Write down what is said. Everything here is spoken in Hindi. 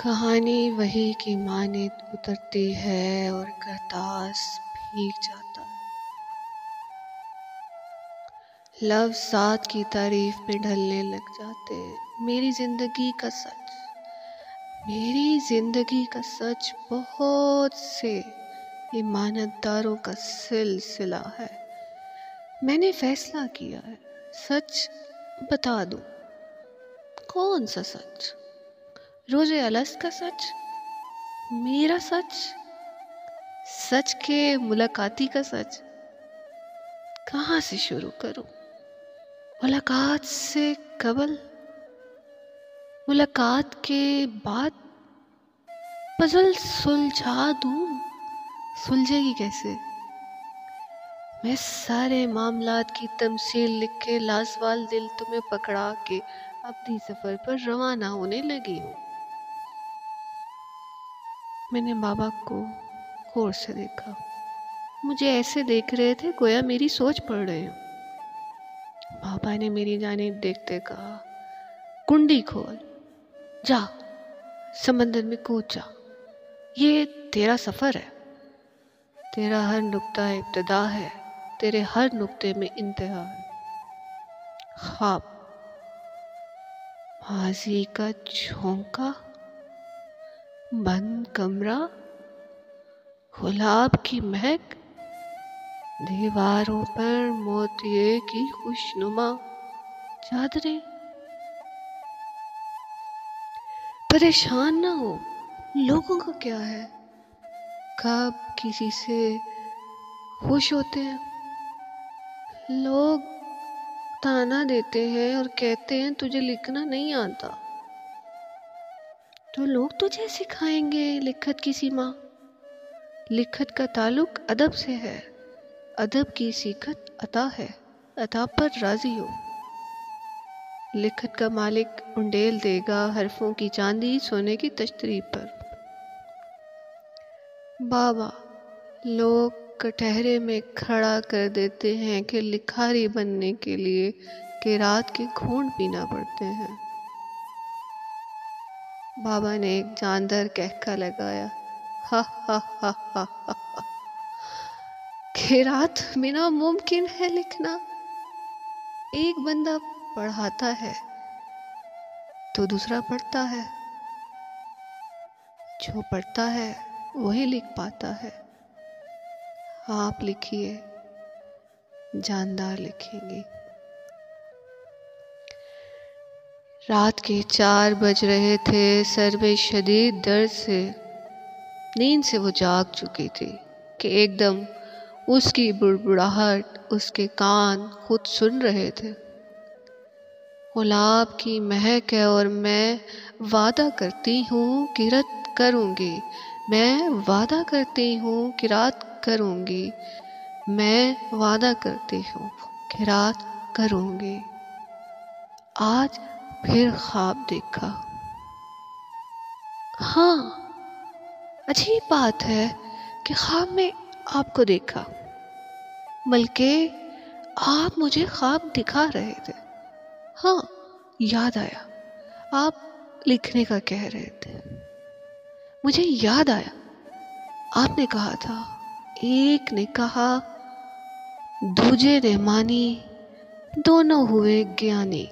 कहानी वही की माने उतरती है और करतास भीग जाता है। लफ्ज़ साथ की तारीफ में ढलने लग जाते हैं। मेरी जिंदगी का सच बहुत से ईमानदारों का सिलसिला है। मैंने फैसला किया है, सच बता दूं। कौन सा सच? रोज़े अलस का सच, मेरा सच, सच के मुलाकाती का सच। कहाँ से शुरू करूं? मुलाकात से कबल, मुलाकात के बाद, पजल सुलझा दूं। सुलझेगी कैसे? मैं सारे मामलात की तमसील लिख के लाजवाल दिल तुम्हें पकड़ा के अपनी सफर पर रवाना होने लगी हूँ। मैंने बाबा को गौर से देखा। मुझे ऐसे देख रहे थे गोया मेरी सोच पढ़ रहे हो। बाबा ने मेरी जानिब देखते कहा, कुंडी खोल, जा समंदर में कूद जा। ये तेरा सफर है। तेरा हर नुक्ता इब्तिदा है, तेरे हर नुक्ते में इंतहा है। ख्वाब, माजी का झोंका, बंद कमरा, गुलाब की महक, दीवारों पर मोतिये की खुशनुमा चादरें। परेशान ना हो, लोगों का क्या है? कब किसी से खुश होते हैं? लोग ताना देते हैं और कहते हैं तुझे लिखना नहीं आता, तो लोग तुझे सिखाएंगे लिखत की सीमा। लिखत का ताल्लुक अदब से है, अदब की सीखत अता है, अता पर राजी हो। लिखत का मालिक उंडेल देगा हरफों की चांदी सोने की तश्तरी पर। बाबा लोग कटहरे में खड़ा कर देते हैं कि लिखारी बनने के लिए किरात के घूंट पीना पड़ते हैं। बाबा ने एक जानदार कहका लगाया, हा हा हा हा हा। किरात में नामुमकिन है लिखना। एक बंदा पढ़ाता है तो दूसरा पढ़ता है, जो पढ़ता है वही लिख पाता है। आप लिखिए, जानदार लिखेंगे। रात के 4 बज रहे थे। सर में शदीद दर्द से नींद से वो जाग चुकी थी कि एकदम उसकी बुड़बुड़ाहट उसके कान खुद सुन रहे थे। गुलाब की महक है और मैं वादा करती हूँ कि रत करूँगी। मैं वादा करती हूँ कि रात करूँगी। मैं वादा करती हूँ कि रात करूँगी। आज फिर ख्वाब देखा। हाँ, अजीब बात है कि ख्वाब में आपको देखा, बल्कि आप मुझे ख्वाब दिखा रहे थे। हाँ, याद आया, आप लिखने का कह रहे थे। मुझे याद आया, आपने कहा था, एक ने कहा, दूजे ने मानी, दोनों हुए ज्ञानी।